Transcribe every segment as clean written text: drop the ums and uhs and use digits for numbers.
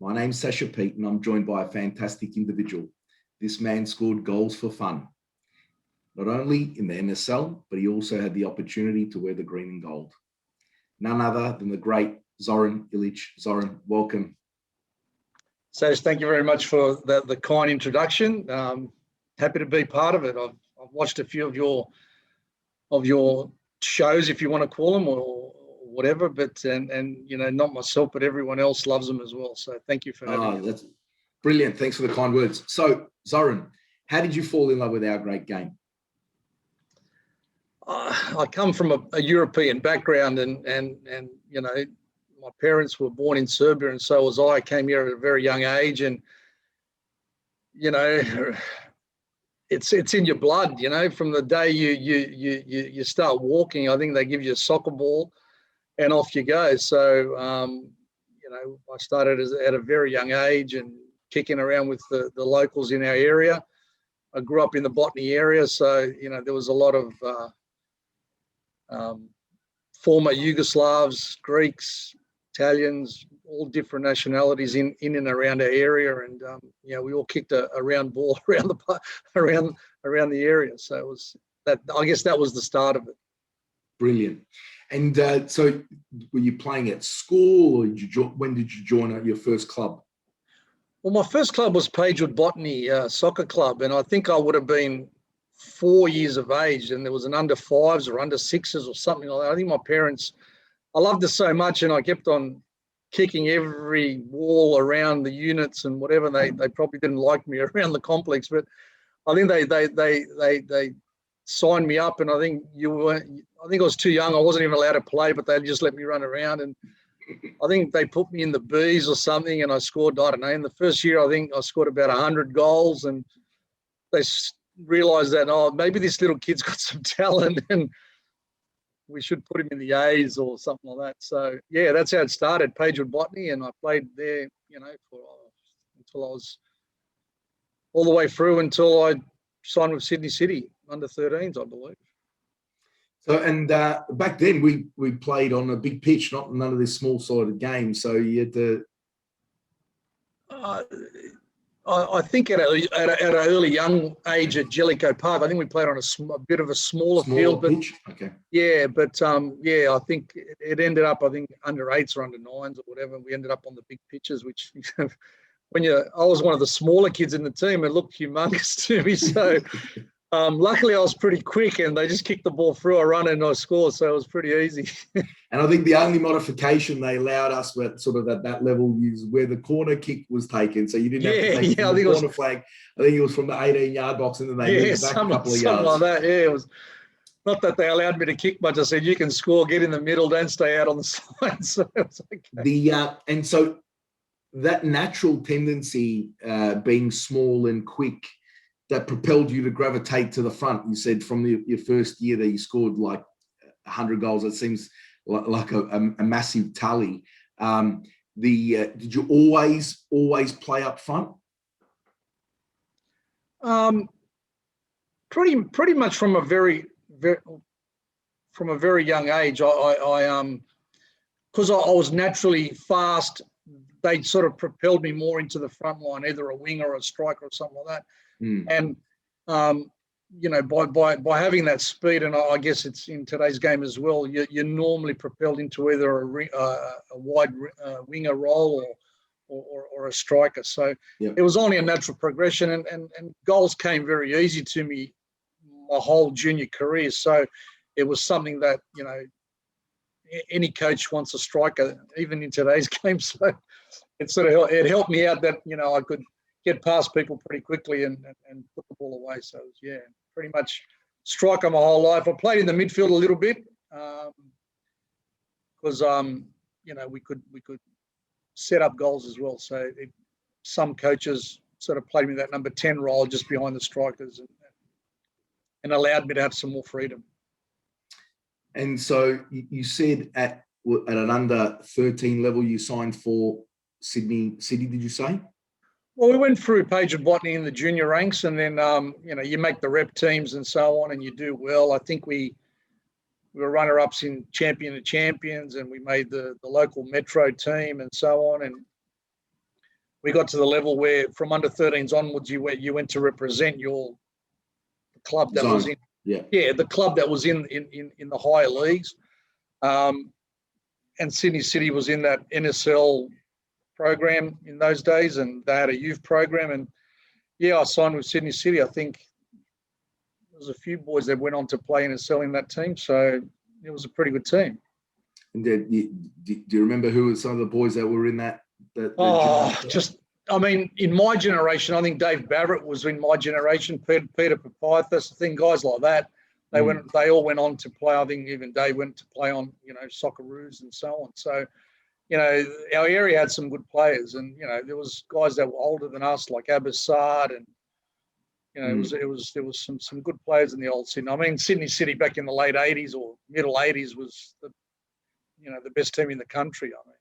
My name's Sasha Pete, and I'm joined by a fantastic individual. This man scored goals for fun, not only in the NSL, but he also had the opportunity to wear the green and gold. None other than the great Zoran Ilic. Zoran, welcome. Sash, thank you very much for the kind introduction. Happy to be part of it. I've watched a few of your shows, if you want to call them, or whatever. But and you know, not myself, but everyone else loves them as well. So thank you for having me. That's brilliant. Thanks for the kind words. So Zoran, how did you fall in love with our great game? I come from a European background, and you know, my parents were born in Serbia, and so was I. I came here at a very young age, and you know, it's in your blood. You know, from the day you start walking, I think they give you a soccer ball, and off you go. So you know, I started at a very young age and kicking around with the locals in our area. I grew up in the Botany area, so you know, there was a lot of former Yugoslavs, Greeks, Italians, all different nationalities in and around our area, and you know, we all kicked a round ball around the area. So it was that. I guess that was the start of it. Brilliant. And so, were you playing at school, or when did you join your first club? Well, my first club was Pagewood Botany Soccer Club, and I think I would have been 4 years of age, and there was an under fives or under sixes or something like that. I think my parents, I loved it so much, and I kept on kicking every wall around the units and whatever. They probably didn't like me around the complex, but I think they signed me up, and I think I was too young. I wasn't even allowed to play, but they just let me run around, and I think they put me in the Bs or something, and I scored, I don't know, in the first year I think I scored about 100 goals, and they realised that, oh, maybe this little kid's got some talent and we should put him in the A's or something like that. So yeah, that's how it started, Pagewood Botany, and I played there, you know, until I was all the way through until I signed with Sydney City under 13s, I believe. So, and back then we played on a big pitch, none of this small-sided game. So you had to. I think at an early young age at Jellicoe Park, I think we played on a bit of a smaller field. Pitch? Okay. Yeah, but yeah, I think it ended up, I think, under 8s or under 9s or whatever. We ended up on the big pitches, which I was one of the smaller kids in the team, it looked humongous to me. So luckily I was pretty quick, and they just kicked the ball through, I run and I scored, so it was pretty easy. And I think the only modification they allowed us sort of at that level is where the corner kick was taken. So you didn't have to take the corner flag. I think it was from the 18-yard box, and then they moved back a couple of yards. Something like that, yeah. It was not that they allowed me to kick much. I said, you can score, get in the middle, don't stay out on the side. So it was okay. And so that natural tendency, being small and quick, that propelled you to gravitate to the front. You said from your first year that you scored like 100 goals. It seems like a massive tally. Did you always play up front? Pretty much from a very young age. Because I was naturally fast, they sort of propelled me more into the front line, either a winger or a striker or something like that. And you know, by having that speed, and I guess it's in today's game as well, you're normally propelled into either a wide winger role or a striker. So It was only a natural progression, and goals came very easy to me my whole junior career. So it was something that, you know, any coach wants a striker, even in today's game. So it helped me out that, you know, I could get past people pretty quickly and put the ball away. So yeah, pretty much striker my whole life. I played in the midfield a little bit because you know, we could set up goals as well. So some coaches sort of played me that number 10 role just behind the strikers and allowed me to have some more freedom. And so you said at an under 13 level you signed for Sydney City, did you say? Well, we went through Pagewood Botany in the junior ranks, and then you know, you make the rep teams and so on, and you do well. I think we were runner-ups in Champion of Champions, and we made the local metro team and so on. And we got to the level where from under 13s onwards, you went to represent the club that was in. Yeah, the club that was in the higher leagues. And Sydney City was in that NSL program in those days, and they had a youth program. And I signed with Sydney City. I think there was a few boys that went on to play NSL in that team, so it was a pretty good team. And do you remember who were some of the boys that were in that? I mean, in my generation, I think Dave Barrett was in my generation. Peter Papithus, I think guys like that. They all went on to play. I think even Dave went to play on, Socceroos and so on. So, our area had some good players, and there was guys that were older than us like Abbassad, and there was some good players in the old Sydney. I mean, Sydney City back in the late '80s or middle '80s was the best team in the country. I mean.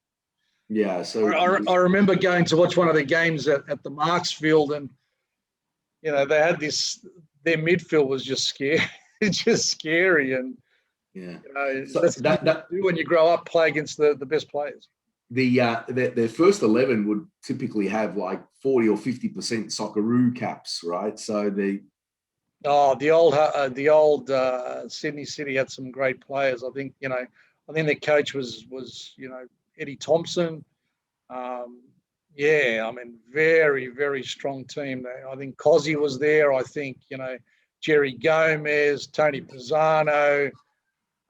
Yeah, so I remember going to watch one of the games at the Marks Field, and they had their midfield was just scary, and that's what you do when you grow up, play against the best players. Their first 11 would typically have like 40 or 50% Socceroo caps, right? So the old Sydney City had some great players. I think their coach was Eddie Thompson. I mean, very, very strong team. I think Cozzy was there. I think, Jerry Gomez, Tony Pisano.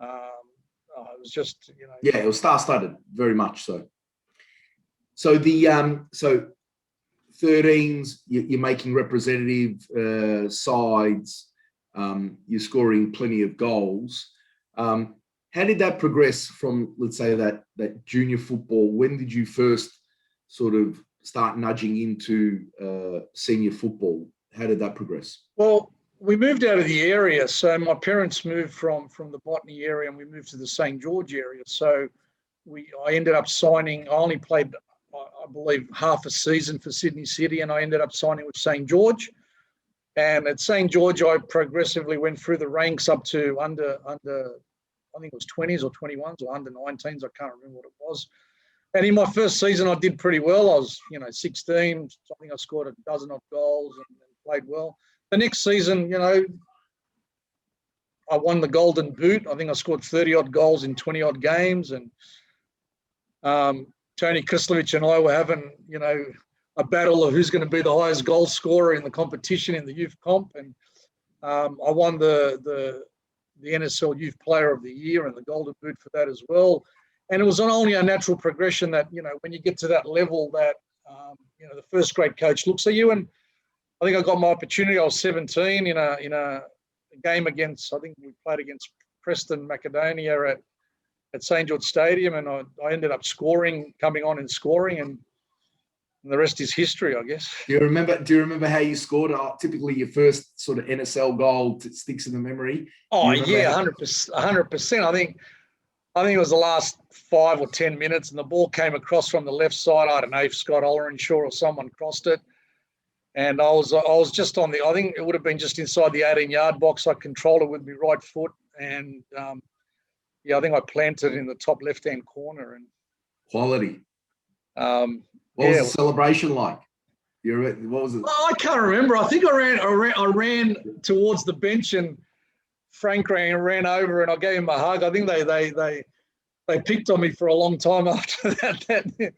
It was just, Yeah, it was star-studded, very much so. So so 13s, you're making representative sides. You're scoring plenty of goals. How did that progress from, let's say, that junior football? When did you first sort of start nudging into senior football? How did that progress? Well, we moved out of the area. So my parents moved from the Botany area, and we moved to the St. George area. So I ended up signing. I only played, I believe, half a season for Sydney City, and I ended up signing with St. George. And at St. George, I progressively went through the ranks up to under I think it was 20s or 21s or under 19s. I can't remember what it was. And in my first season, I did pretty well. I was, 16. I think I scored a dozen odd goals and played well. The next season, I won the Golden Boot. I think I scored 30 odd goals in 20 odd games. And Tony Krislovic and I were having, a battle of who's going to be the highest goal scorer in the competition in the youth comp. And I won the NSL Youth Player of the Year and the Golden Boot for that as well. And it was not only a natural progression that, when you get to that level that, the first grade coach looks at you. And I think I got my opportunity. I was 17 in a game against, I think we played against Preston Macedonia at St. George Stadium. And I ended up coming on and scoring. And the rest is history, I guess. Do you remember how you scored? Typically, your first sort of NSL goal sticks in the memory. Oh yeah, 100%. I think it was the last 5 or 10 minutes, and the ball came across from the left side. I don't know if Scott Ollerenshaw or someone crossed it, and I was just on I think it would have been just inside the 18-yard box. I controlled it with my right foot, and I think I planted it in the top left-hand corner. And quality. What was the celebration like? What was it? I can't remember. I think I ran towards the bench, and Frank ran over, and I gave him a hug. I think they picked on me for a long time after that.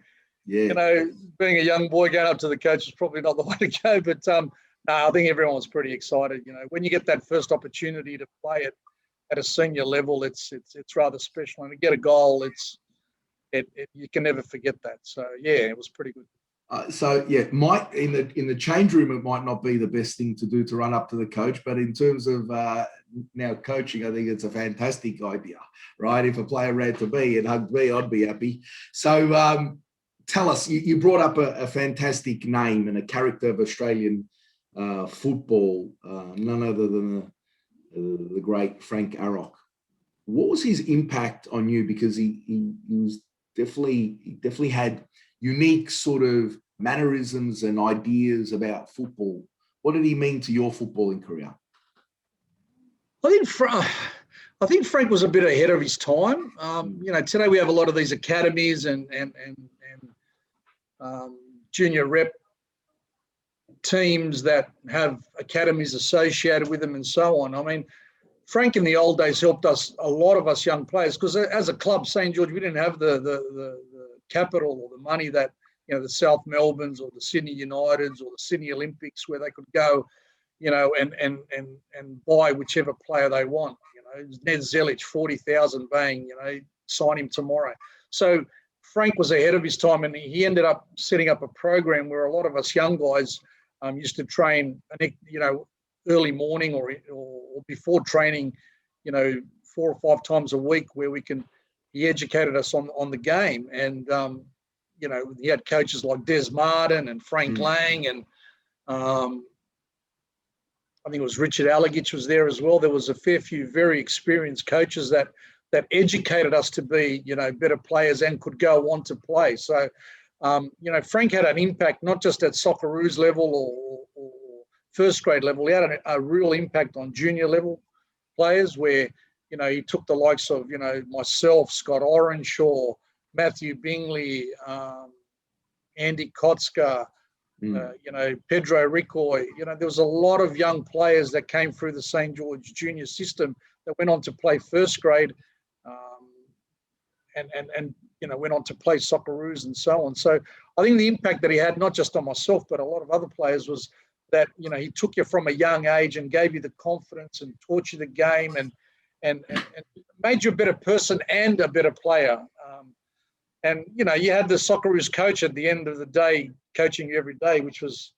Yeah. Being a young boy going up to the coach is probably not the way to go. But no, I think everyone was pretty excited. When you get that first opportunity to play at a senior level, it's rather special, and to get a goal, you can never forget that. So yeah, it was pretty good. Might in the change room, it might not be the best thing to do to run up to the coach, but in terms of now coaching, I think it's a fantastic idea, right? If a player ran to me and hugged me, I'd be happy. So tell us, you brought up a fantastic name and a character of Australian football, none other than the great Frank Arock. What was his impact on you? Because he was definitely had unique sort of mannerisms and ideas about football. What did he mean to your footballing career? I think Frank was a bit ahead of his time. Today we have a lot of these academies and junior rep teams that have academies associated with them and so on. I mean, Frank in the old days helped us, a lot of us young players, because as a club, St. George, we didn't have the capital or the money that, you know, the South Melbournes or the Sydney Uniteds or the Sydney Olympics, where they could go, you know, and buy whichever player they want. You know, Ned Zelic, 40,000 bang, you know, sign him tomorrow. So Frank was ahead of his time, and he ended up setting up a program where a lot of us young guys used to train, you know, early morning or before training, you know, 4 or 5 times a week, where he educated us on the game. And, you know, he had coaches like Des Martin and Frank Lang, and I think it was Richard Ilic was there as well. There was a fair few very experienced coaches that educated us to be, you know, better players and could go on to play. So, you know, Frank had an impact, not just at Socceroos level or first grade level. He had a real impact on junior level players, where, you know, he took the likes of, you know, myself, Scott Orenshaw, Matthew Bingley, Andy Kotska, you know, Pedro Ricoy. You know, there was a lot of young players that came through the St. George junior system that went on to play first grade, and you know, went on to play Socceroos and so on. So I think the impact that he had, not just on myself, but a lot of other players, was that, you know, he took you from a young age and gave you the confidence and taught you the game and made you a better person and a better player. And, you know, you had the Socceroos coach at the end of the day coaching you every day, which was,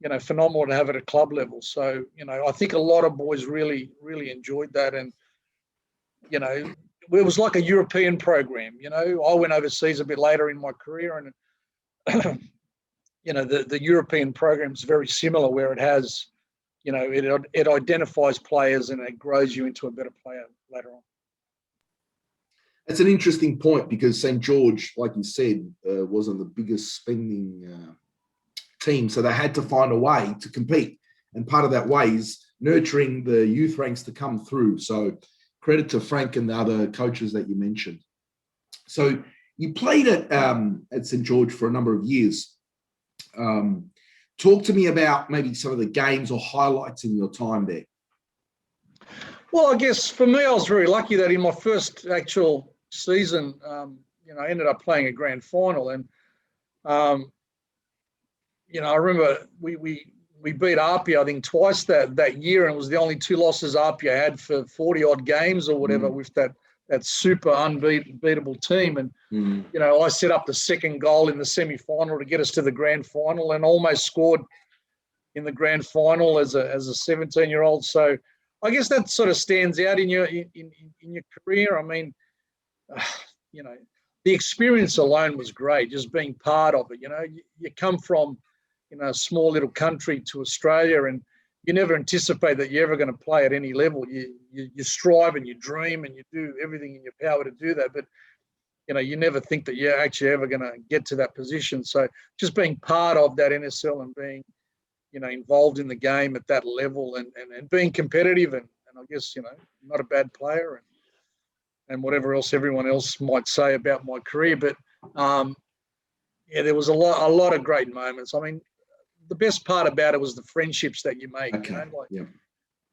you know, phenomenal to have at a club level. So, you know, I think a lot of boys really, really enjoyed that. And, you know, it was like a European program. You know, I went overseas a bit later in my career, and, you know, the European program is very similar, where it has, you know, it identifies players and it grows you into a better player later on. That's an interesting point, because St. George, like you said, wasn't the biggest spending team. So they had to find a way to compete. And part of that way is nurturing the youth ranks to come through. So credit to Frank and the other coaches that you mentioned. So you played at St. George for a number of years. Talk to me about maybe some of the games or highlights in your time there. Well, I guess for me, I was very lucky that in my first actual season, you know, I ended up playing a grand final. And, you know, I remember we beat Apia, I think, twice that year, and it was the only 2 losses Apia had for 40-odd games or whatever, with that super unbeatable team. And, you know, I set up the second goal in the semi-final to get us to the grand final, and almost scored in the grand final as a 17-year-old. So I guess that sort of stands out in your career. I mean, you know, the experience alone was great, just being part of it. You know, you come from, you know, a small little country to Australia, and you never anticipate that you're ever going to play at any level. You strive and you dream and you do everything in your power to do that, but, you know, you never think that you're actually ever going to get to that position. So just being part of that NSL and being, you know, involved in the game at that level, and being competitive, and I guess, you know, not a bad player, and whatever else everyone else might say about my career. But, yeah, there was a lot of great moments. I mean, the best part about it was the friendships that you make. Okay. You know, like, yeah.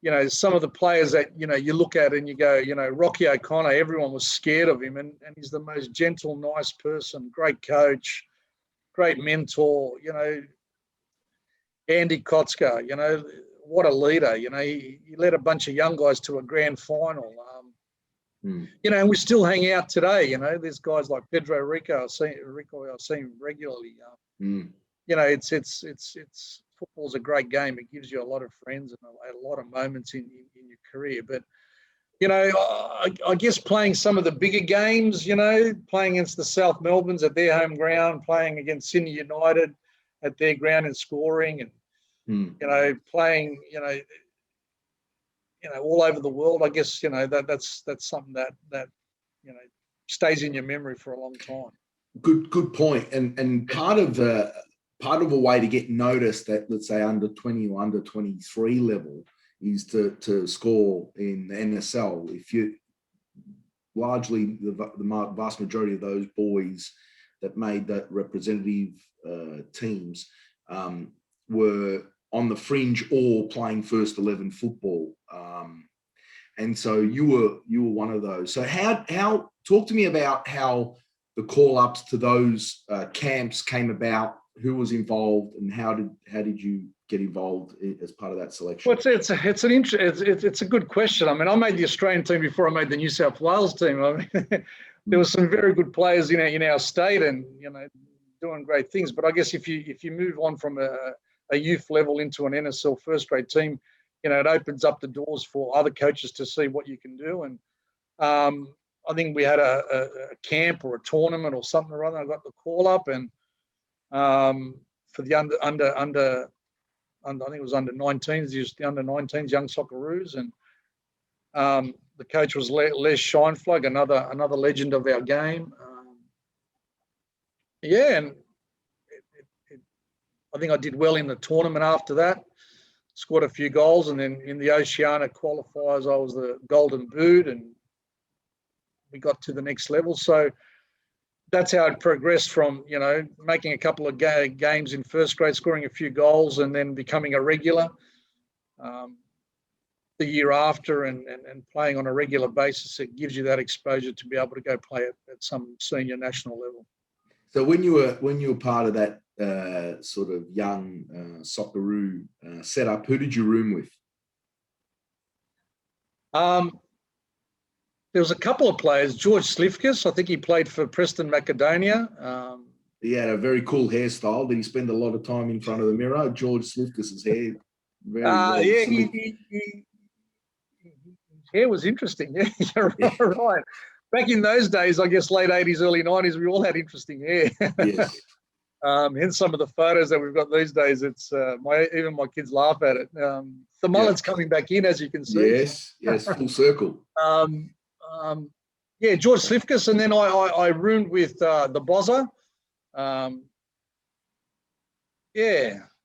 You know, some of the players that, you know, you look at and you go, you know, Rocky O'Connor, everyone was scared of him, and he's the most gentle, nice person, great coach, great mentor. You know, Andy Kotska, you know, what a leader. You know, he led a bunch of young guys to a grand final. You know, and we still hang out today. You know, there's guys like Pedro Rico. I see him regularly. You know, it's football's a great game. It gives you a lot of friends and a lot of moments in your career. But, you know, I guess playing some of the bigger games, you know, playing against the South Melbournes at their home ground, playing against Sydney United at their ground and scoring, and, you know, playing, you know, all over the world. I guess, you know, that's something that, you know, stays in your memory for a long time. Good point. And part of a way to get noticed at, let's say, under 20 or under 23 level is to score in the NSL. If you largely the vast majority of those boys that made that representative teams were on the fringe or playing first 11 football. And so you were one of those. So how talk to me about how the call-ups to those camps came about, who was involved, and how did you get involved as part of that selection? Well, it's a good question. I mean, I made the Australian team before I made the New South Wales team. I mean, there were some very good players in our state, and doing great things. But I guess if you move on from a youth level into an NSL first grade team, it opens up the doors for other coaches to see what you can do. And I think we had a camp or a tournament or something or other. I got the call up, and for the under I think it was under 19s, used the under 19s young Socceroos, and the coach was Les Scheinflug, another legend of our game. And I think I did well in the tournament after that. Scored a few goals, and then in the Oceania qualifiers, I was the Golden Boot, and we got to the next level. So that's how it progressed from, making a couple of games in first grade, scoring a few goals, and then becoming a regular the year after, and playing on a regular basis. It gives you that exposure to be able to go play at some senior national level. So when you were part of that sort of young Socceroo setup, who did you room with? There was a couple of players. George Slifkas, I think he played for Preston Macedonia. He had a very cool hairstyle. Did he spend a lot of time in front of the mirror? George Slifkas' hair. His hair was interesting. Yeah, you're right. Back in those days, I guess late 80s, early 90s, we all had interesting hair. Yes. Hence some of the photos that we've got these days. It's even my kids laugh at it. The mullet's coming back in, as you can see. Yes, full circle. George Slifkas, and then I roomed with the Bozza.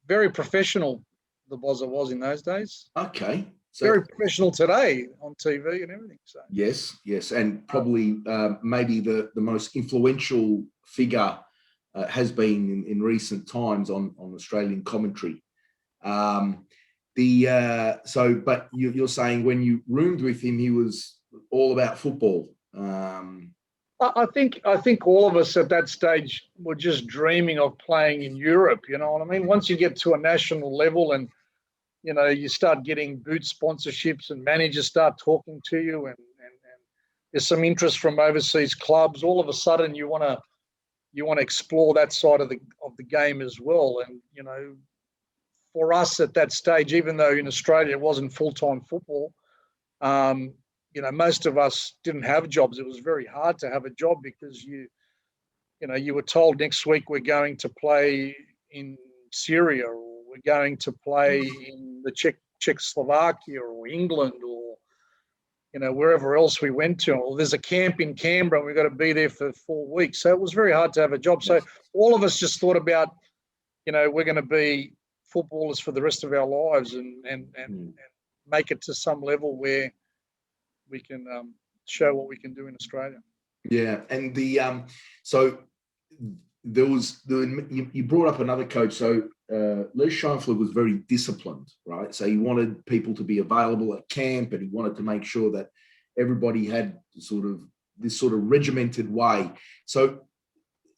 Very professional the Bozza was in those days. Okay. So, very professional today on TV and everything. So yes, and probably maybe the most influential figure has been in recent times on Australian commentary. But you're saying when you roomed with him, he was all about football. I think all of us at that stage were just dreaming of playing in Europe. You know what I mean? Once you get to a national level and you start getting boot sponsorships and managers start talking to you, and there's some interest from overseas clubs. All of a sudden, you want to explore that side of the game as well. And for us at that stage, even though in Australia it wasn't full-time football, most of us didn't have jobs. It was very hard to have a job because you were told next week we're going to play in Syria, or we're going to play in the Czechoslovakia or England, or wherever else we went to. Or there's a camp in Canberra and we've got to be there for 4 weeks. So it was very hard to have a job. So all of us just thought about, we're going to be footballers for the rest of our lives and make it to some level where we can show what we can do in Australia. Yeah, and so there was you brought up another coach. So Les Scheinflug was very disciplined, right? So he wanted people to be available at camp, and he wanted to make sure that everybody had this sort of regimented way. So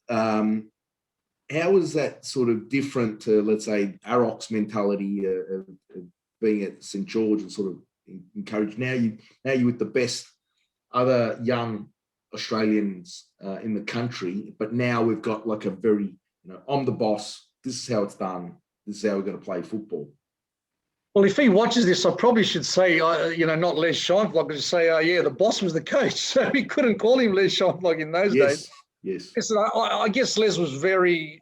how is that sort of different to, let's say, Arock's mentality of being at St. George and sort of encouraged? Now you're with the best other young Australians in the country, but now we've got like a very, I'm the boss. This is how it's done. This is how we're going to play football. Well, if he watches this, I probably should say, not Les Scheinflug, but just say, the boss was the coach. So we couldn't call him Les Scheinflug in those days. Yes. Listen, I guess Les was very,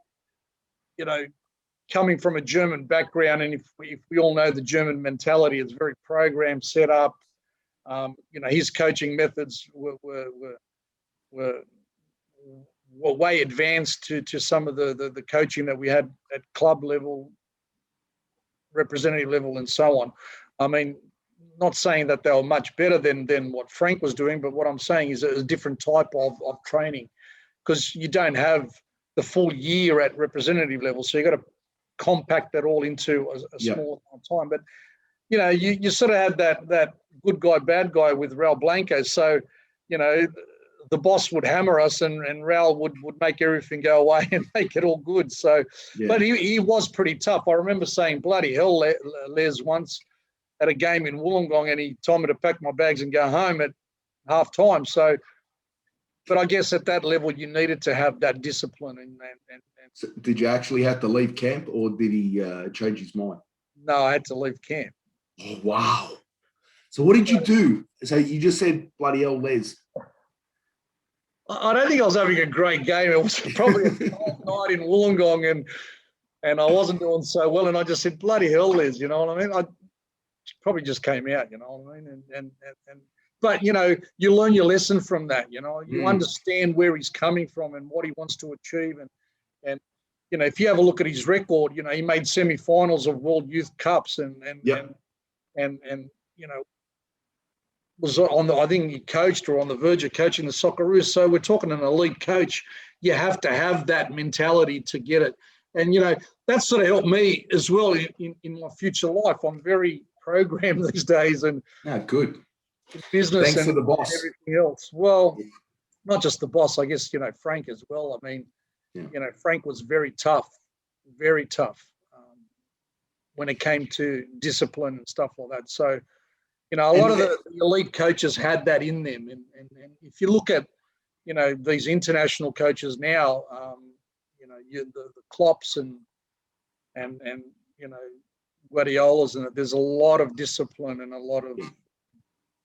coming from a German background, and if we all know the German mentality, it's very programmed, set up. His coaching methods were way advanced to some of the coaching that we had at club level, representative level, and so on. I mean, not saying that they were much better than what Frank was doing, but what I'm saying is a different type of training, because you don't have the full year at representative level. So you've got to compact that all into a small time. But, you know, you sort of had that good guy, bad guy with Raul Blanco. So, you know, the boss would hammer us and Raul would make everything go away and make it all good. So, but he was pretty tough. I remember saying, bloody hell, Les, once at a game in Wollongong, and he told me to pack my bags and go home at half time. So, but I guess at that level, you needed to have that discipline. And so did you actually have to leave camp, or did he change his mind? No, I had to leave camp. Oh, wow. So what did you do? So you just said, bloody hell, Les. I don't think I was having a great game. It was probably a cold night in Wollongong, and I wasn't doing so well. And I just said, bloody hell, Les, you know what I mean? I probably just came out, you know what I mean? But, you know, you learn your lesson from that, you know. You understand where he's coming from and what he wants to achieve. And you know, if you have a look at his record, you know, he made semi-finals of World Youth Cups and you know, was on I think he coached or on the verge of coaching the Socceroos. So we're talking an elite coach. You have to have that mentality to get it. And, you know, that sort of helped me as well in my future life. I'm very programmed these days and good. Business. Thanks and to the boss. Everything else. Well, not just the boss, I guess, you know, Frank as well. I mean, you know, Frank was very tough when it came to discipline and stuff like that. So, you know, a lot of the elite coaches had that in them. And if you look at, you know, these international coaches now, you know, the Klopps and you know, Guardiolas, and there's a lot of discipline and a lot of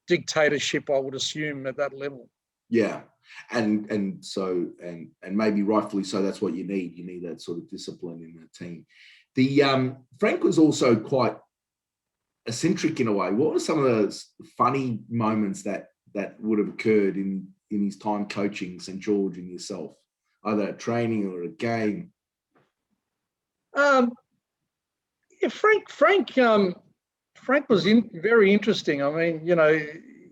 dictatorship, I would assume, at that level. Yeah. And so maybe rightfully so, that's what you need. You need that sort of discipline in the team. The Frank was also quite eccentric in a way. What were some of those funny moments that would have occurred in his time coaching St. George and yourself, either at training or a game? Yeah, Frank was very interesting. I mean, you know,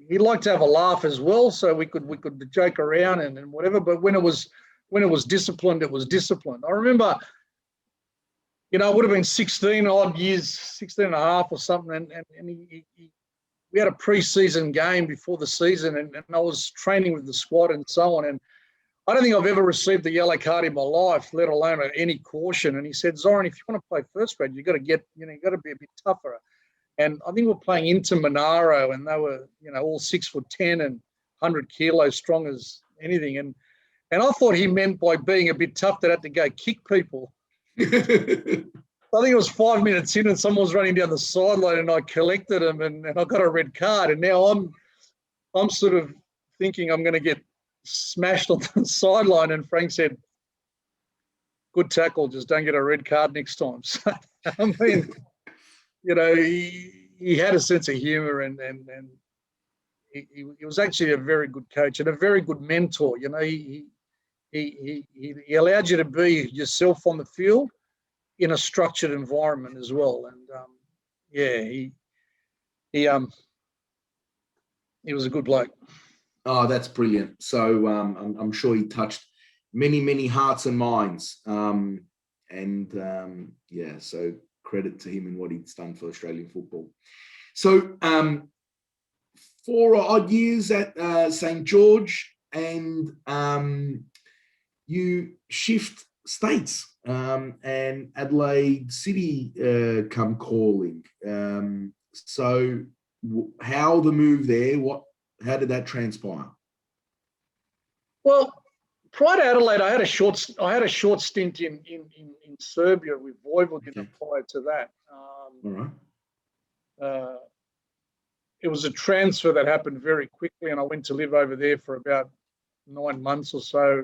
he liked to have a laugh as well, so we could joke around and whatever. But when it was disciplined, it was disciplined. I remember, you know, I would have been 16 odd years, 16 and a half or something, and we had a pre-season game before the season, and I was training with the squad and so on. And I don't think I've ever received a yellow card in my life, let alone any caution. And he said, Zoran, if you want to play first grade, you've got to be a bit tougher. And I think we're playing into Monaro, and they were, you know, all 6'10" and 100 kilos, strong as anything. And I thought he meant by being a bit tough that I had to go kick people. I think it was 5 minutes in, and someone was running down the sideline, and I collected him, and I got a red card. And now I'm sort of thinking I'm going to get smashed on the sideline. And Frank said, "Good tackle, just don't get a red card next time." So, I mean, you know, he had a sense of humor, and he was actually a very good coach and a very good mentor. You know, he allowed you to be yourself on the field in a structured environment as well. And he was a good bloke. Oh, that's brilliant. So I'm sure he touched many hearts and minds. So credit to him and what he's done for Australian football. So 4 odd years at St. George, and you shift states, and Adelaide City come calling. So how the move there? How did that transpire? Well, prior to Adelaide, I had a short stint in Serbia with Vojvodina. Prior to that, all right. It was a transfer that happened very quickly, and I went to live over there for about 9 months or so.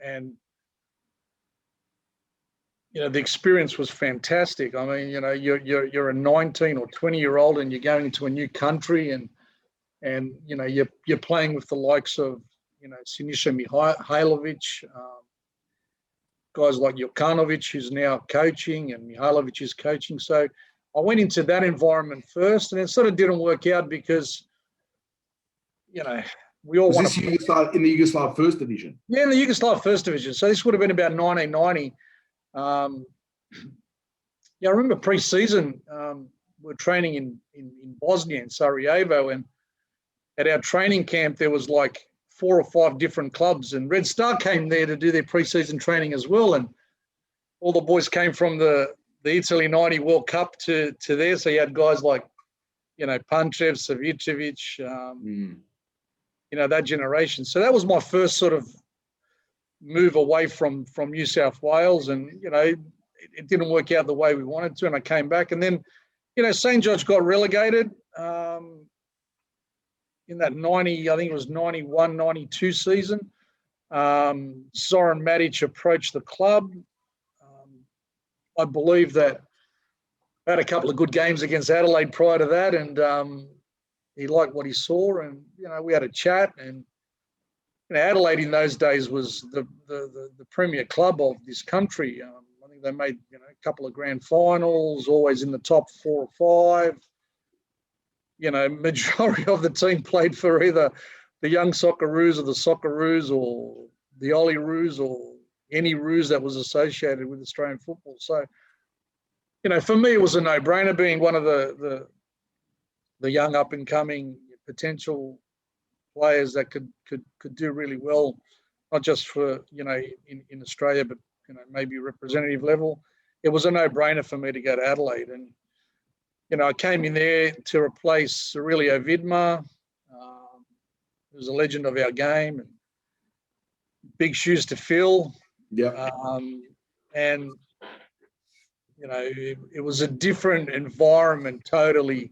And you know, the experience was fantastic. I mean, you know, you're a 19 or 20-year-old, and you're going into a new country, and you know, you're playing with the likes of, you know, Sinisa Mihailovic, guys like Jokanovic, who's now coaching, and Mihailovic is coaching. So I went into that environment first, and it sort of didn't work out because, you know, we all Was want this to. in the Yugoslav First Division? Yeah, in the Yugoslav First Division. So this would have been about 1990. Yeah, I remember pre-season, we were training in Bosnia, in Sarajevo, and at our training camp, there was like 4 or 5 different clubs, and Red Star came there to do their pre-season training as well. And all the boys came from the Italy 90 World Cup to there. So you had guys like, Panchev, Savicevic, that generation. So that was my first sort of move away from New South Wales. And, it didn't work out the way we wanted to. And I came back. And then, St. George got relegated in that 90, I think it was 91, 92 season. Zoran Matic approached the club. I believe that I had a couple of good games against Adelaide prior to that, and he liked what he saw, and we had a chat. And Adelaide in those days was the premier club of this country. I think they made a couple of grand finals, always in the top 4 or 5. Majority of the team played for either the young Socceroos or the Socceroos or the Olyroos or any Roos that was associated with Australian football. So, for me, it was a no-brainer being one of the young up-and-coming potential players that could do really well, not just for, in Australia, but, maybe representative level. It was a no-brainer for me to go to Adelaide. And, I came in there to replace Aurelio Vidmar, who was a legend of our game, and big shoes to fill. Yeah. And, it was a different environment totally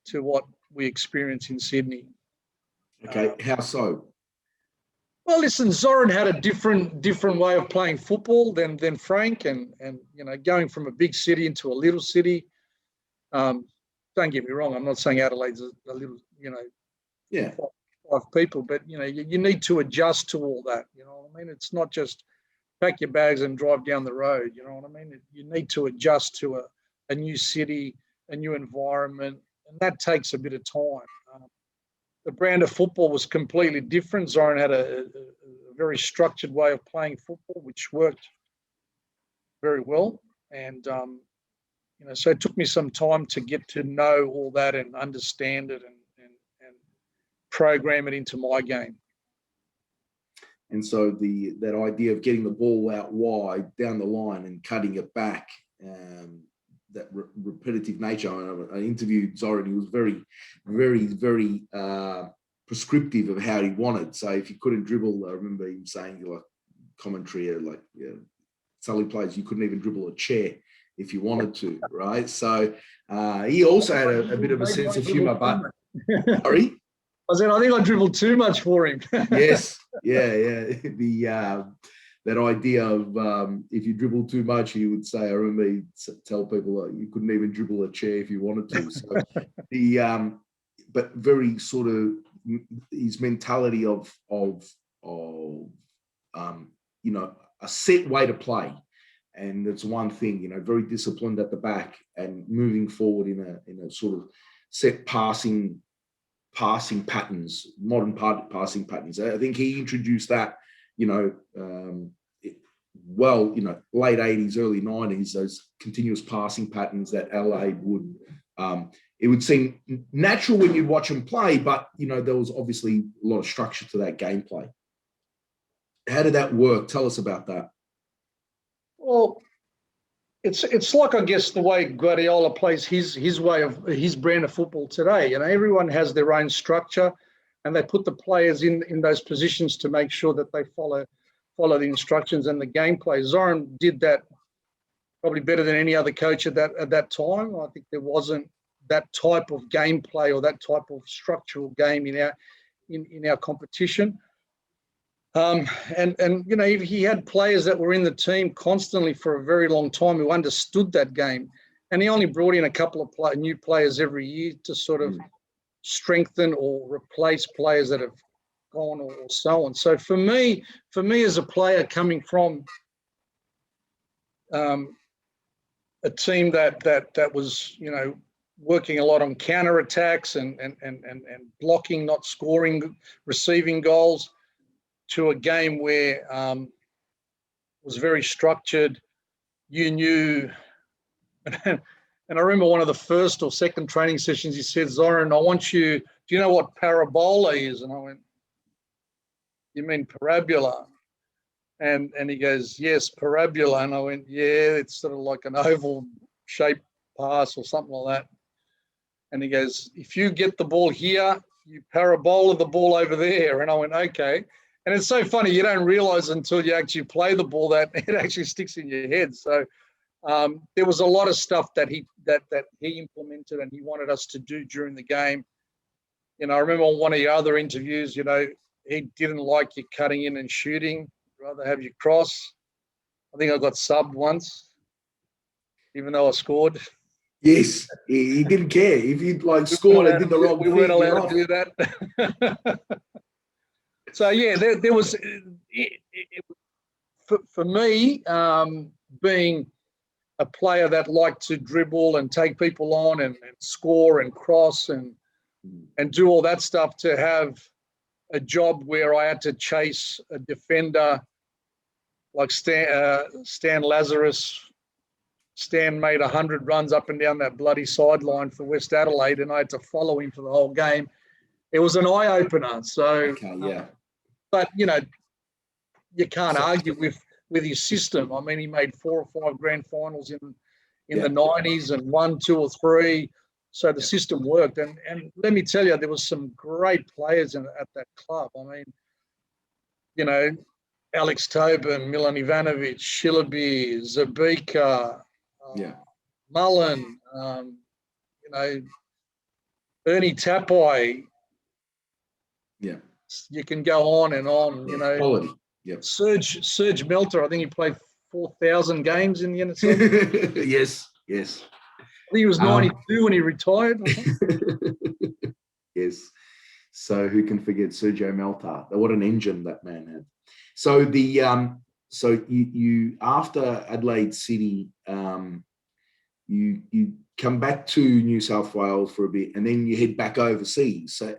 to what we experienced in Sydney. Okay, how so? Well, listen, Zoran had a different way of playing football than Frank, and going from a big city into a little city. Don't get me wrong, I'm not saying Adelaide's a little, Yeah, 5 people, but you need to adjust to all that. You know what I mean? It's not just pack your bags and drive down the road. You know what I mean? You need to adjust to a new city, a new environment, and that takes a bit of time. The brand of football was completely different. Zoran had a very structured way of playing football, which worked very well. And, so it took me some time to get to know all that and understand it and program it into my game. and so that idea of getting the ball out wide down the line and cutting it back, that repetitive nature. I interviewed Zoran. He was very, very, very prescriptive of how he wanted. So if you couldn't dribble, I remember him saying, like commentary, Sully plays, you couldn't even dribble a chair if you wanted to, right? So he also had a bit of a sense of humour. But sorry. I said, I think I dribbled too much for him. Yes, yeah. That idea of if you dribble too much, he would say, I remember he'd tell people you couldn't even dribble a chair if you wanted to. So but very sort of his mentality of a set way to play, and that's one thing. Very disciplined at the back and moving forward in a sort of set passing patterns, modern passing patterns. I think he introduced that, late 80s, early 90s, those continuous passing patterns that Adelaide would, it would seem natural when you watch him play, but, there was obviously a lot of structure to that gameplay. How did that work? Tell us about that. Well, it's like, I guess, the way Guardiola plays his way of his brand of football today. Everyone has their own structure, and they put the players in those positions to make sure that they follow the instructions and the gameplay. Zoran did that probably better than any other coach at that time. I think there wasn't that type of gameplay or that type of structural game in our competition. And he had players that were in the team constantly for a very long time who understood that game, and he only brought in a couple of new players every year to sort of strengthen or replace players that have gone or so on. So for me as a player coming from a team that was working a lot on counter attacks and blocking, not scoring, receiving goals, to a game where it was very structured. You knew, and I remember one of the first or second training sessions, he said, "Zoran, I want you, do you know what parabola is?" And I went, "You mean parabola?" And he goes, "Yes, parabola." And I went, "Yeah, it's sort of like an oval shaped pass or something like that." And he goes, "If you get the ball here, you parabola the ball over there." And I went, "Okay." And it's so funny, you don't realize until you actually play the ball that it actually sticks in your head. So there was a lot of stuff that he implemented and he wanted us to do during the game. You know, I remember on one of your other interviews, you know, he didn't like you cutting in and shooting, rather have you cross. I think I got subbed once, even though I scored. Yes, he didn't care if you like scored and did the wrong we thing. weren't allowed to do that. So yeah, there was for me, being a player that liked to dribble and take people on and score and cross and do all that stuff, to have a job where I had to chase a defender like Stan Lazarus. Stan made 100 runs up and down that bloody sideline for West Adelaide, and I had to follow him for the whole game. It was an eye-opener. So, Okay, yeah. But, you know, you can't argue with his system. I mean, he made 4 or 5 grand finals in the 90s and 1, 2 or 3. So the system worked. And let me tell you, there was some great players at that club. I mean, you know, Alex Tobin, Milan Ivanovic, Shillaby, Zabika, Mullen, you know, Ernie Tapai. Yeah. You can go on and on, you know. Quality. Yep. Serge Melter, I think he played 4,000 games in the NSL. Yes. I think he was 92 when he retired. Yes. So who can forget Sergio Meltar? What an engine that man had. So you after Adelaide City, you come back to New South Wales for a bit, and then you head back overseas. So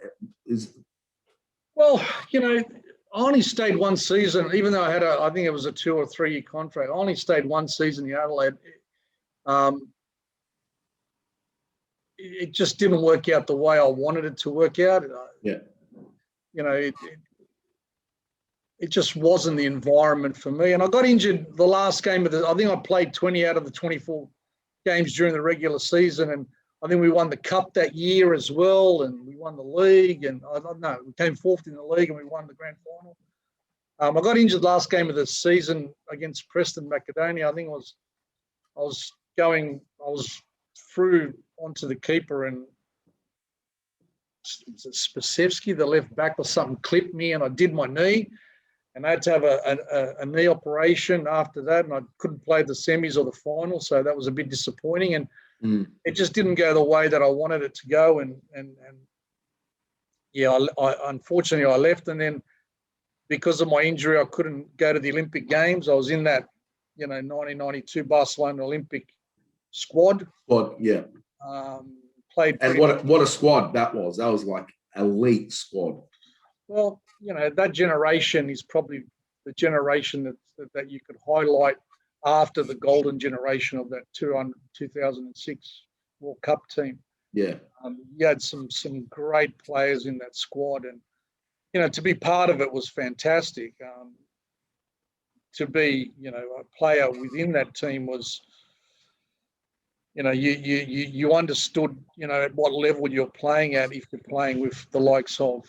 well, you know, I only stayed one season, even though I think it was a 2 or 3 year contract. I only stayed one season in Adelaide. It just didn't work out the way I wanted it to work out. Yeah. You know, it just wasn't the environment for me. And I got injured the last game I think I played 20 out of the 24 games during the regular season. And I think we won the cup that year as well. And we won the league. And I don't know, we came 4th in the league and we won the grand final. I got injured last game of the season against Preston Macedonia. I think I was through onto the keeper, and Spasevsky, the left back or something, clipped me and I did my knee, and I had to have a knee operation after that, and I couldn't play the semis or the final, so that was a bit disappointing, and it just didn't go the way that I wanted it to go, and yeah, I unfortunately I left, and then because of my injury I couldn't go to the Olympic Games. I was in that 1992 Barcelona Olympic squad. Yeah. Played. And what a squad that was. That was like elite squad. Well, that generation is probably the generation that you could highlight after the golden generation of that 2006 World Cup team. Yeah. You had some great players in that squad, and to be part of it was fantastic. To be a player within that team was, you understood at what level you're playing at if you're playing with the likes of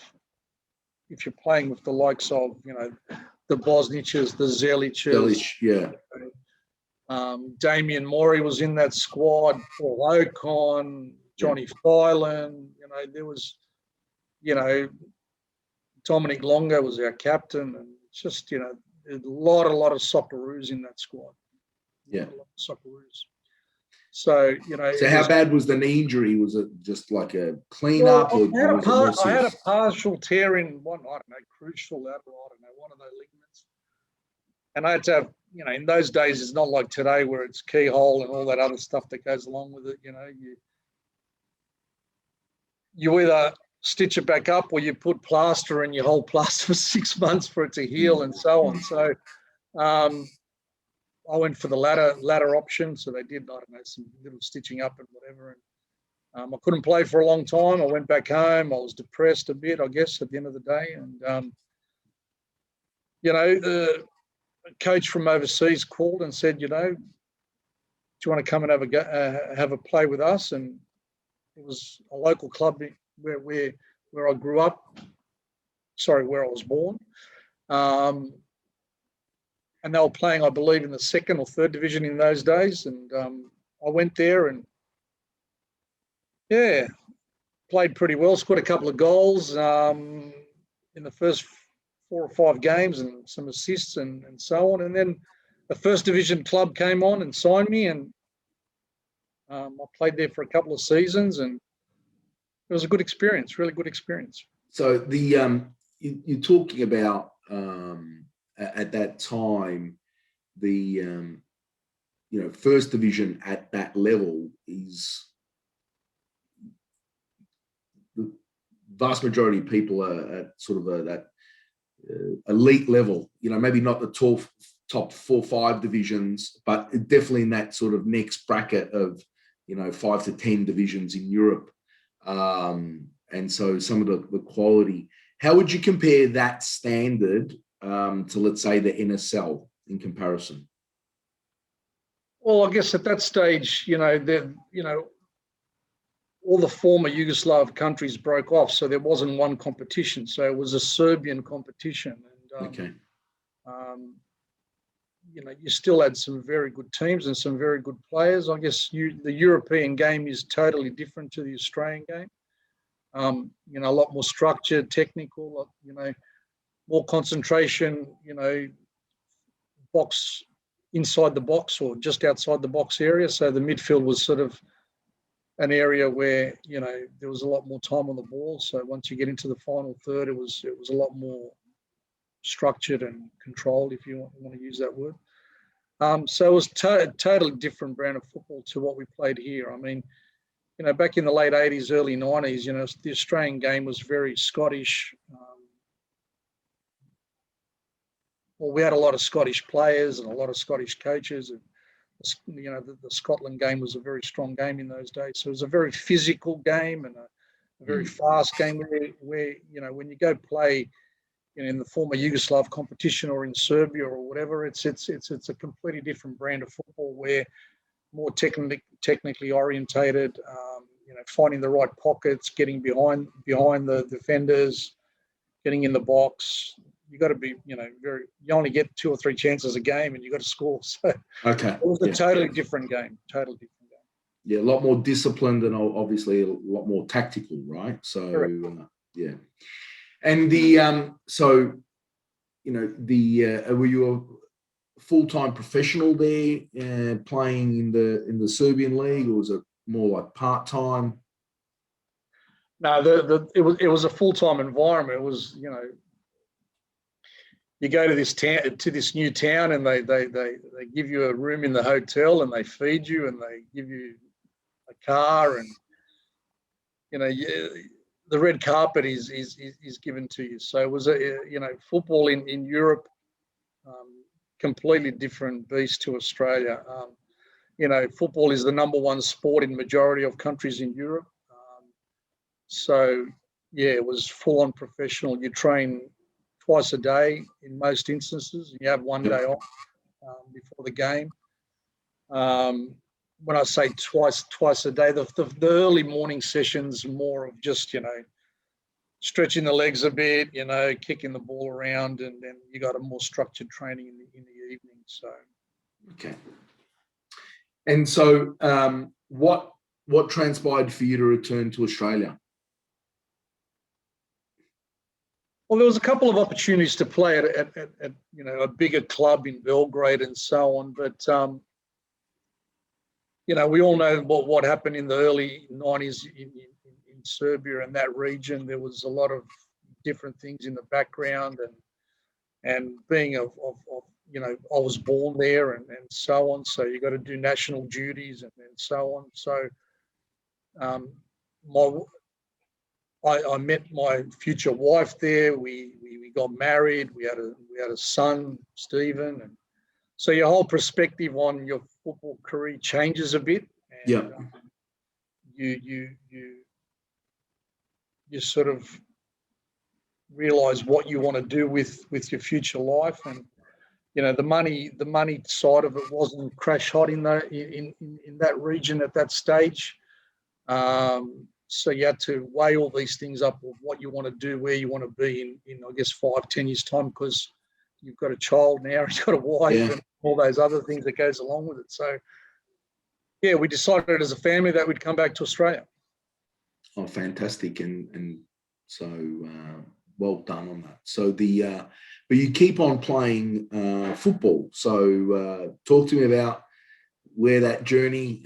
the Bosniches, the Zeliches. Yeah. Damien Morey was in that squad, Paul Ocon, Johnny Phelan, there was, Dominic Longo was our captain, and just, a lot of Socceroos in that squad. Yeah. A lot of Socceroos. So, So how bad was the knee injury? Was it just like a clean-up? I had a partial tear in one, I don't know, crucial lateral, one of those ligaments. And I had to have, in those days, it's not like today where it's keyhole and all that other stuff that goes along with it. you either stitch it back up or you put plaster and you hold plaster for 6 months for it to heal and so on. So I went for the latter option. So they did, I don't know, some little stitching up and whatever. And I couldn't play for a long time. I went back home. I was depressed a bit, I guess, at the end of the day. And, the coach from overseas called and said, do you want to come and have a play with us? And it was a local club where I grew up. Sorry, where I was born. And they were playing, I believe, in the second or third division in those days. And I went there and, played pretty well, scored a couple of goals in the first 4 or 5 games and some assists and so on. And then the first division club came on and signed me, and I played there for a couple of seasons, and it was a good experience, really good experience. So you're talking about at that time, the first division at that level is the vast majority of people are at sort of that elite level. Maybe not the top 4 or 5 divisions, but definitely in that sort of next bracket of 5 to 10 divisions in Europe. And so some of the quality. How would you compare that standard to, let's say, the NSL in comparison? Well, I guess at that stage, all the former Yugoslav countries broke off, so there wasn't one competition. So it was a Serbian competition, and Okay. You still had some very good teams and some very good players. I guess the European game is totally different to the Australian game. A lot more structured, technical, more concentration, box inside the box or just outside the box area. So the midfield was sort of an area where, there was a lot more time on the ball. So once you get into the final third, it was a lot more structured and controlled, if you want to use that word. So it was totally different brand of football to what we played here. I mean, back in the late 80s, early 90s, the Australian game was very Scottish. We had a lot of Scottish players and a lot of Scottish coaches. And, the Scotland game was a very strong game in those days. So it was a very physical game and a very fast game where when you go play in the former Yugoslav competition or in Serbia or whatever, it's a completely different brand of football where more technically orientated, finding the right pockets, getting behind the defenders, getting in the box. You got to be, you only get 2 or 3 chances a game and you got to score. So okay. It was a totally different game, totally different game. Yeah, a lot more disciplined and obviously a lot more tactical, right? So, And were you a full-time professional there playing in the Serbian league, or was it more like part-time? No, it was a full-time environment. It was, you go to this new town, and they give you a room in the hotel, and they feed you, and they give you a car, and the red carpet is given to you. So it was football in Europe, completely different beast to Australia. Football is the number 1 sport in majority of countries in Europe. So it was full on professional. You train twice a day in most instances. You have 1 day off before the game. When I say twice a day, the early morning sessions more of just, stretching the legs a bit, kicking the ball around, and then you got a more structured training in the evening. So. Okay. And so what transpired for you to return to Australia? Well, there was a couple of opportunities to play at a bigger club in Belgrade and so on, but we all know what happened in the early 90s in Serbia and that region. There was a lot of different things in the background, and being I was born there and so on. So you got to do national duties and so on. So I met my future wife there. We got married. We had a son, Stephen, and so your whole perspective on your football career changes a bit. And, Yeah. You sort of realize what you want to do with your future life, and the money side of it wasn't crash hot in that region at that stage. So you had to weigh all these things up of what you want to do, where you want to be in I guess 5-10 years time, because you've got a child now, you've got a wife, and all those other things that goes along with it. So yeah, we decided as a family that we'd come back to Australia. Oh, fantastic. And so well done on that. So but you keep on playing football. So talk to me about where that journey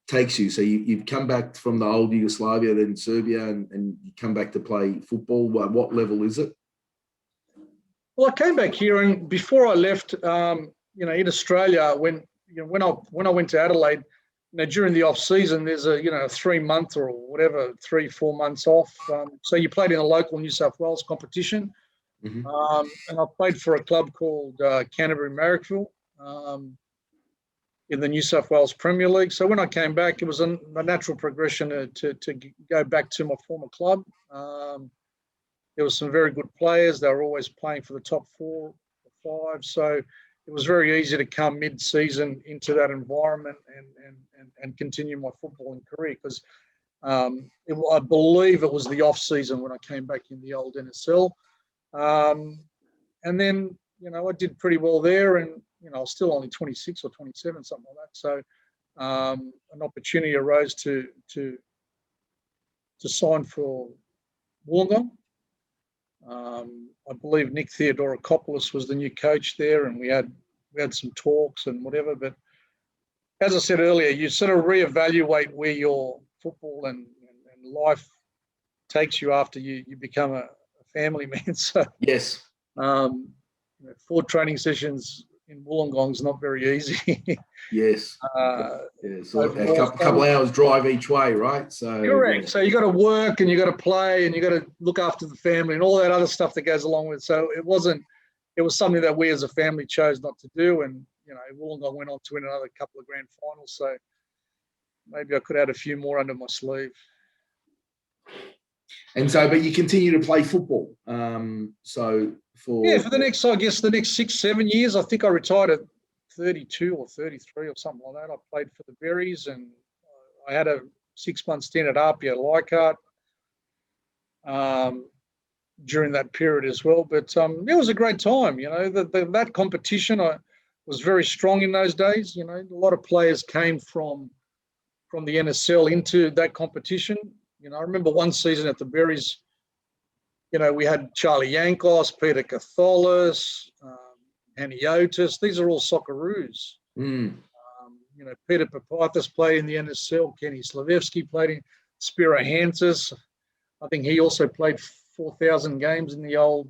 takes you. So you've come back from the old Yugoslavia, then Serbia, and you come back to play football. What level is it? Well, I came back here, and before I left, in Australia, when I went to Adelaide, during the off season, there's a 3-month or whatever, 3-4 months off. So you played in a local New South Wales competition, Mm-hmm. And I played for a club called Canterbury Marrickville in the New South Wales Premier League. So when I came back, it was a natural progression to go back to my former club. There were some very good players. They were always playing for the top 4 or 5. So it was very easy to come mid-season into that environment and continue my footballing career, because I believe it was the off-season when I came back in the old NSL. And then, I did pretty well there, and, I was still only 26 or 27, something like that. So an opportunity arose to sign for Wollongong. I believe Nick Theodorakopoulos was the new coach there, and we had some talks and whatever. But as I said earlier, you sort of reevaluate where your football and life takes you after you become a family man. So Yes. 4 training sessions in Wollongong is not very easy. Yes. So a couple hours drive each way, right? So correct. So you got to work, and you got to play, and you got to look after the family and all that other stuff that goes along with it. So it was something that we as a family chose not to do. And Wollongong went on to win another couple of grand finals. So maybe I could add a few more under my sleeve. And so, but you continue to play football. So for the next 6-7 years, I think I retired at 32 or 33 or something like that. I played for the Berries, and I had a 6-month stint at RPA Leichhardt during that period as well. But it was a great time. That competition was very strong in those days. A lot of players came from the NSL into that competition. I remember one season at the Berries, we had Charlie Yankos, Peter Catholis, Haniotis. These are all Socceroos. Mm. Peter Papithas played in the NSL. Kenny Slavevsky played in Spiro Hansis. I think he also played 4,000 games in the old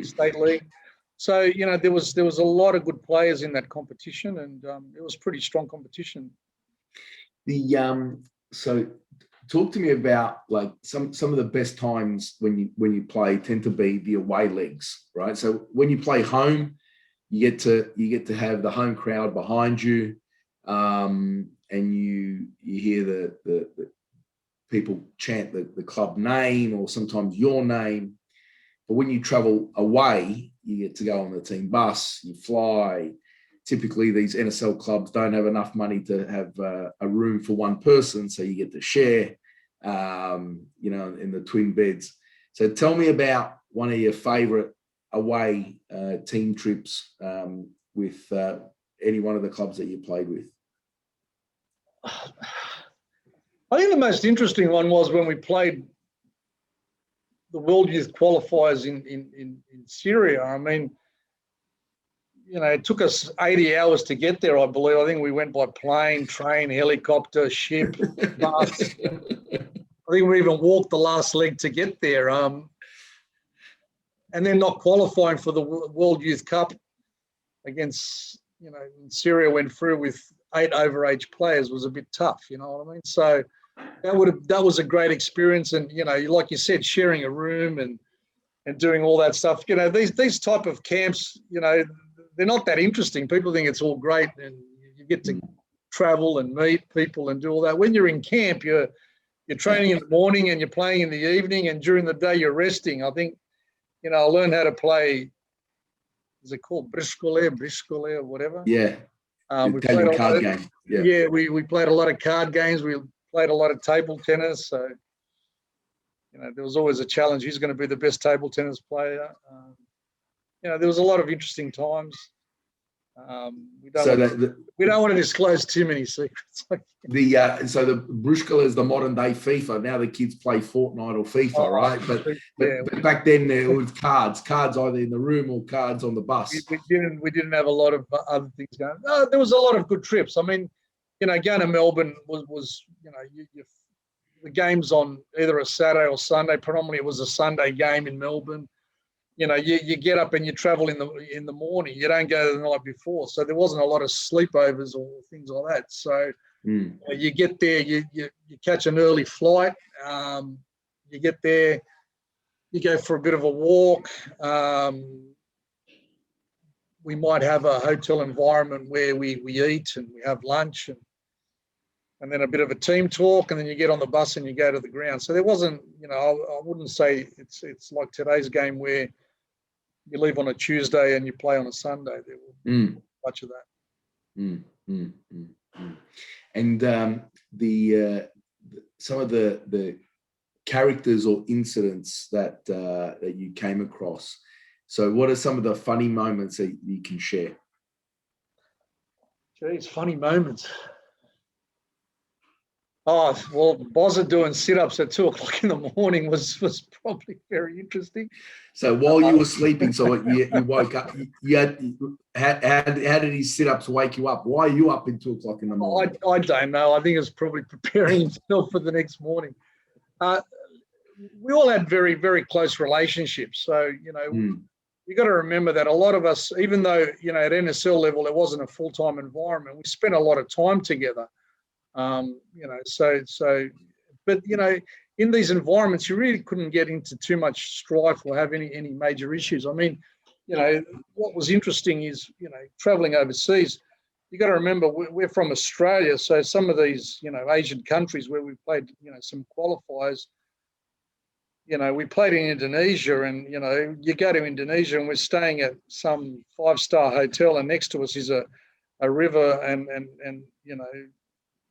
state league. So, there was a lot of good players in that competition, and it was pretty strong competition. So talk to me about like some of the best times when you play tend to be the away legs, right? So when you play home, you get to have the home crowd behind you, and you hear the people chant the club name or sometimes your name. But when you travel away, you get to go on the team bus, you fly. Typically, these NSL clubs don't have enough money to have a room for one person, so you get to share, in the twin beds. So tell me about one of your favourite away team trips with any one of the clubs that you played with. I think the most interesting one was when we played the World Youth Qualifiers in Syria. I mean, it took us 80 hours to get there, I believe. I think we went by plane, train, helicopter, ship, bus. I think we even walked the last leg to get there. And then not qualifying for the World Youth Cup against, Syria went through with 8 overage players was a bit tough, you know what I mean? So that was a great experience. And, like you said, sharing a room and doing all that stuff. These type of camps, they're not that interesting. People think it's all great and you get to travel and meet people and do all that. When you're in camp, you're training in the morning and you're playing in the evening, and during the day you're resting. I think, I learned how to play, is it called briscole or whatever? Yeah. We played a card game. Yeah, we played a lot of card games. We played a lot of table tennis. So, there was always a challenge. Who's going to be the best table tennis player? There was a lot of interesting times. We don't want to disclose too many secrets. So the Bruskula is the modern day FIFA. Now the kids play Fortnite or FIFA, right? But back then it was cards either in the room or cards on the bus. We didn't have a lot of other things going. There was a lot of good trips. I mean, going to Melbourne was the games on either a Saturday or Sunday. Predominantly, it was a Sunday game in Melbourne. You get up and you travel in the morning. You don't go the night before, so there wasn't a lot of sleepovers or things like that. So you get there, you catch an early flight. You get there, you go for a bit of a walk. We might have a hotel environment where we eat and we have lunch and then a bit of a team talk, and then you get on the bus and you go to the ground. So there wasn't, I wouldn't say it's like today's game where you leave on a Tuesday and you play on a Sunday. There wasn't much of that. And some of the characters or incidents that you came across. So what are some of the funny moments that you can share? Geez, funny moments. Oh, well, Bozza doing sit-ups at 2:00 in the morning was probably very interesting. So while you were sleeping, so you woke up, how did his sit-ups wake you up? Why are you up at 2:00 in the morning? I don't know. I think it was probably preparing himself for the next morning. We all had very, very close relationships. So, you got to remember that a lot of us, even though, at NSL level, it wasn't a full-time environment, we spent a lot of time together. But in these environments, you really couldn't get into too much strife or have any major issues. I mean, what was interesting is, traveling overseas, you got to remember we're from Australia. So some of these, Asian countries where we played, some qualifiers, we played in Indonesia, and, you go to Indonesia and we're staying at some 5-star hotel, and next to us is a river and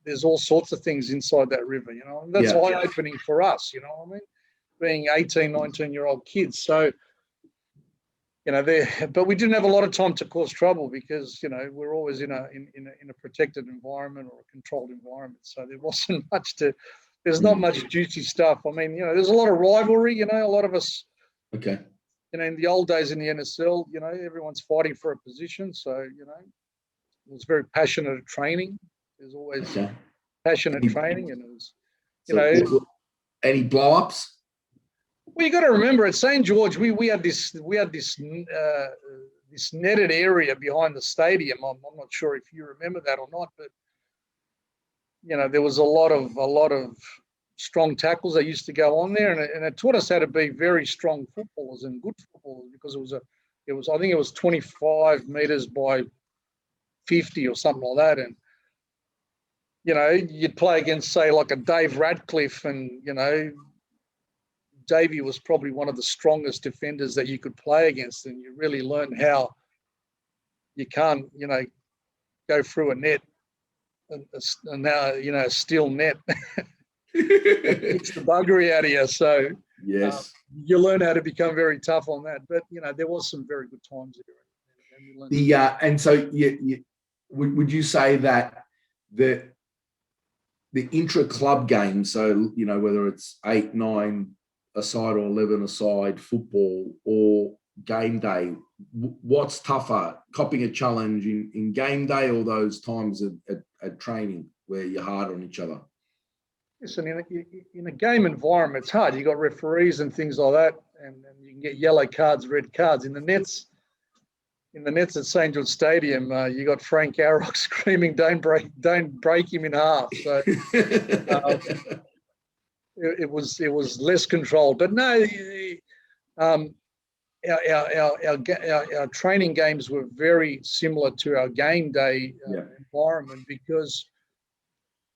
there's all sorts of things inside that river, and that's eye-opening for us, being 18, 19-year-old kids. So, but we didn't have a lot of time to cause trouble because, we're always in a protected environment or a controlled environment. So there wasn't there's not much juicy stuff. I mean, there's a lot of rivalry, a lot of us, okay. In the old days in the NSL, everyone's fighting for a position. So, it was very passionate at training. There's always passionate training, and it was, any blow-ups? Well, you got to remember at St. George, we had this netted area behind the stadium. I'm not sure if you remember that or not, but there was a lot of strong tackles that used to go on there, and it taught us how to be very strong footballers and good footballers, because I think it was 25 meters by 50 or something like that, and you'd play against, say, like a Dave Radcliffe, and, Davey was probably one of the strongest defenders that you could play against, and you really learn how you can't, go through a net, and now, a steel net. It's the buggery out of you. So yes, you learn how to become very tough on that. But, there was some very good times there. And so would you say that the intra-club games, so, whether it's 8, 9 aside or 11 aside football or game day, what's tougher, copping a challenge in game day or those times at training where you're hard on each other? Listen, in a game environment, it's hard. You got referees and things like that, and you can get yellow cards, red cards. In the nets at St. George Stadium, you got Frank Arock screaming, "Don't break him in half." So it was less controlled. But no, our training games were very similar to our game day environment because,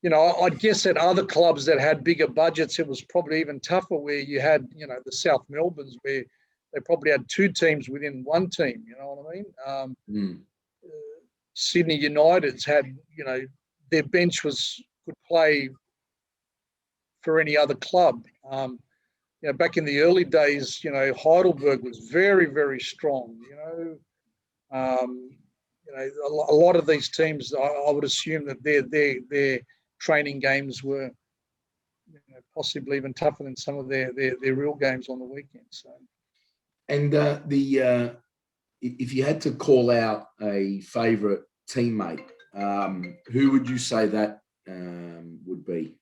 you know, I'd guess at other clubs that had bigger budgets, it was probably even tougher where you had, you know, the South Melbournes where they probably had two teams within one team, you know what I mean? Sydney United's had, you know, their bench could play for any other club. You know, back in the early days, you know, Heidelberg was very, very strong, you know. You know, a lot of these teams, I would assume that their training games were, you know, possibly even tougher than some of their real games on the weekend. So, and if you had to call out a favourite teammate, who would you say that would be?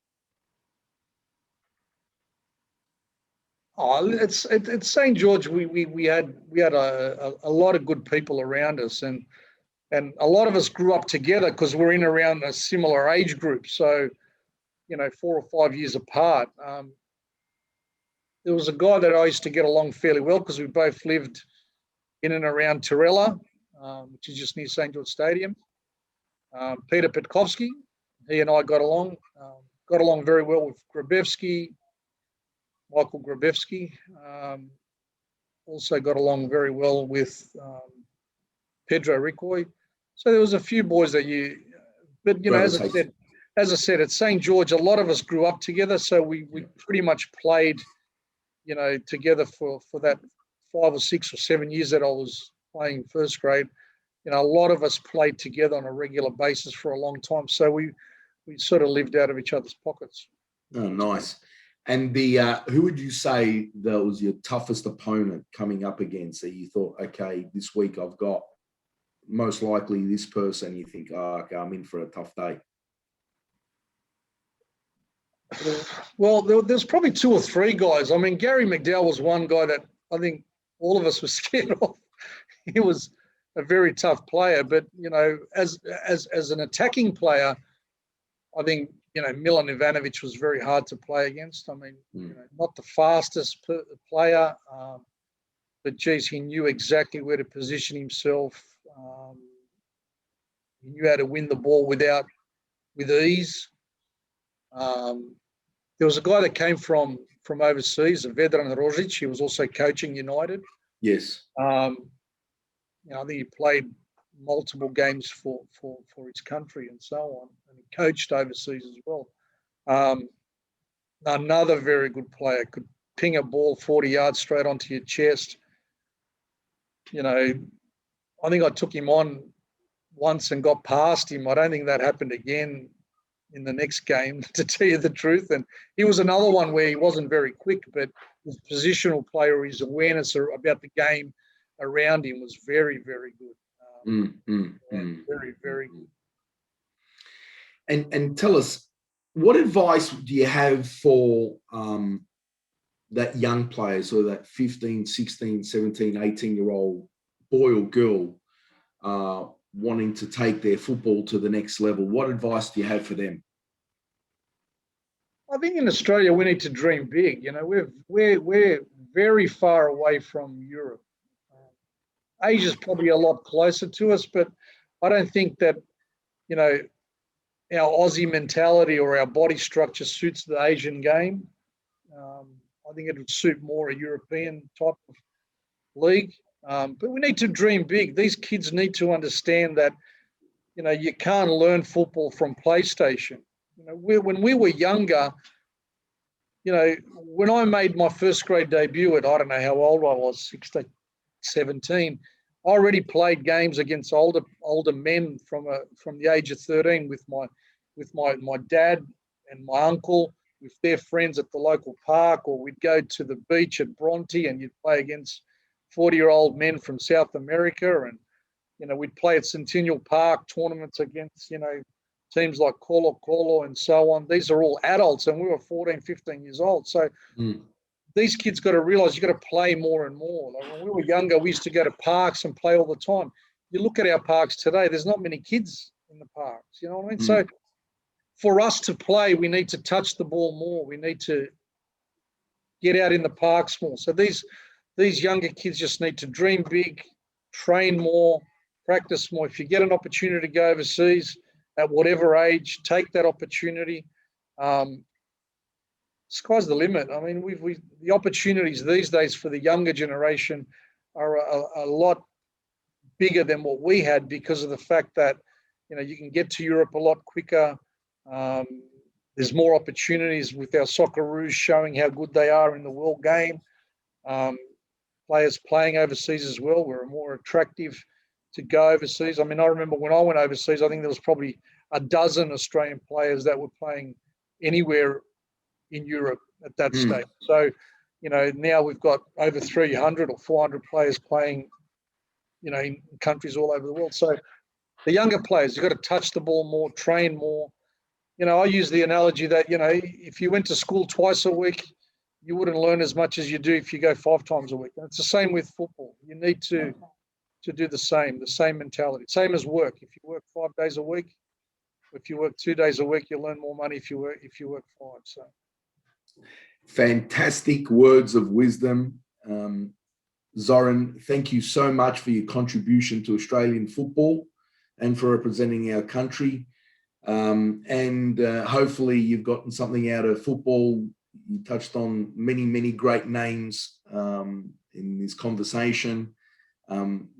Oh, it's St. George. We had a lot of good people around us, and a lot of us grew up together because we're in around a similar age group. So, you know, 4 or 5 years apart. There was a guy that I used to get along fairly well because we both lived in and around Torella, which is just near St. George Stadium. Peter Petkovsky, he and I got along very well with Grabevsky, Michael Grabevsky. Also got along very well with Pedro Ricoy. So there was a few boys that but you know, as I said, at St. George, a lot of us grew up together. So we pretty much played, you know, together for that 5 or 6 or 7 years that I was playing first grade. You know, a lot of us played together on a regular basis for a long time. So we sort of lived out of each other's pockets. Oh, nice. And who would you say that was your toughest opponent coming up against that you thought, okay, this week I've got most likely this person, you think, oh, okay, I'm in for a tough day? Well, there's probably 2 or 3 guys. I mean, Gary McDowell was one guy that I think all of us were scared of. He was a very tough player, but, you know, as an attacking player, I think, you know, Milan Ivanovic was very hard to play against. I mean, you know, not the fastest player, but geez, he knew exactly where to position himself. He knew how to win the ball with ease. There was a guy that came from overseas, Vedran Rožić. He was also coaching United. Yes. You know, I think he played multiple games for his country and so on, and he coached overseas as well. Another very good player, could ping a ball 40 yards straight onto your chest. You know, I think I took him on once and got past him. I don't think that happened again in the next game, to tell you the truth. And he was another one where he wasn't very quick, but his positional play or his awareness about the game around him was very, very good. Very, very good. And tell us, what advice do you have for that young player, so that 15, 16, 17, 18-year-old boy or girl wanting to take their football to the next level? What advice do you have for them? I think in Australia we need to dream big. You know, we're very far away from Europe. Asia's probably a lot closer to us, but I don't think that, you know, our Aussie mentality or our body structure suits the Asian game. I think it would suit more a European type of league. But we need to dream big. These kids need to understand that, you know, you can't learn football from PlayStation. You know, when we were younger, you know, when I made my first grade debut at, I don't know how old I was, 16, 17, I already played games against older men from the age of 13 with my dad and my uncle, with their friends at the local park, or we'd go to the beach at Bronte and you'd play against 40-year-old men from South America, and, you know, we'd play at Centennial Park tournaments against, you know, teams like Colo Colo and so on. These are all adults, and we were 14, 15 years old. So these kids got to realise you got to play more and more. Like when we were younger, we used to go to parks and play all the time. You look at our parks today, there's not many kids in the parks. You know what I mean? So for us to play, we need to touch the ball more. We need to get out in the parks more. So these younger kids just need to dream big, train more, practice more. If you get an opportunity to go overseas at whatever age, take that opportunity. Sky's the limit. I mean, the opportunities these days for the younger generation are a lot bigger than what we had, because of the fact that, you can get to Europe a lot quicker. There's more opportunities with our Socceroos showing how good they are in the world game. Players playing overseas as well, we're more attractive to go overseas. I mean, I remember when I went overseas, I think there was probably a dozen Australian players that were playing anywhere in Europe at that stage. So, now we've got over 300 or 400 players playing, in countries all over the world. So the younger players, you've got to touch the ball more, train more. I use the analogy that, if you went to school twice a week, you wouldn't learn as much as you do if you go 5 times a week. And it's the same with football. You need to do the same mentality, same as work. If you work 5 days a week, if you work 2 days a week, you'll earn more money if you work 5. So, fantastic words of wisdom, Zoran. Thank you so much for your contribution to Australian football and for representing our country. And hopefully you've gotten something out of football. You touched on many great names in this conversation.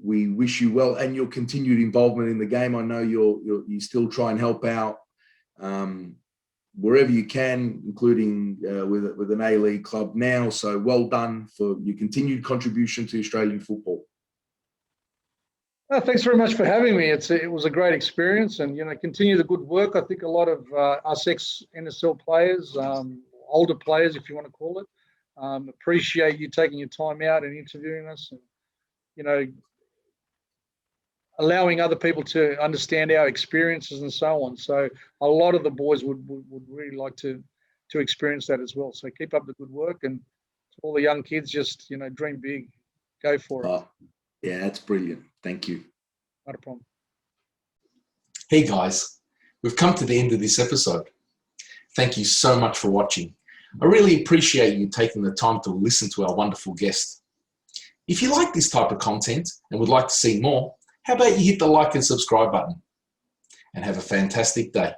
We wish you well and your continued involvement in the game. I know you still try and help out wherever you can, including with an A-League club now. So well done for your continued contribution to Australian football. Thanks very much for having me. It was a great experience, and continue the good work. I think a lot of us ex-NSL players, older players, if you want to call it, appreciate you taking your time out and interviewing us, and allowing other people to understand our experiences and so on. So a lot of the boys would really like to experience that as well. So keep up the good work, and to all the young kids, just dream big, go for it. Yeah, that's brilliant. Thank you. Not a problem. Hey guys, we've come to the end of this episode. Thank you so much for watching. I really appreciate you taking the time to listen to our wonderful guest. If you like this type of content and would like to see more, how about you hit the like and subscribe button? And have a fantastic day.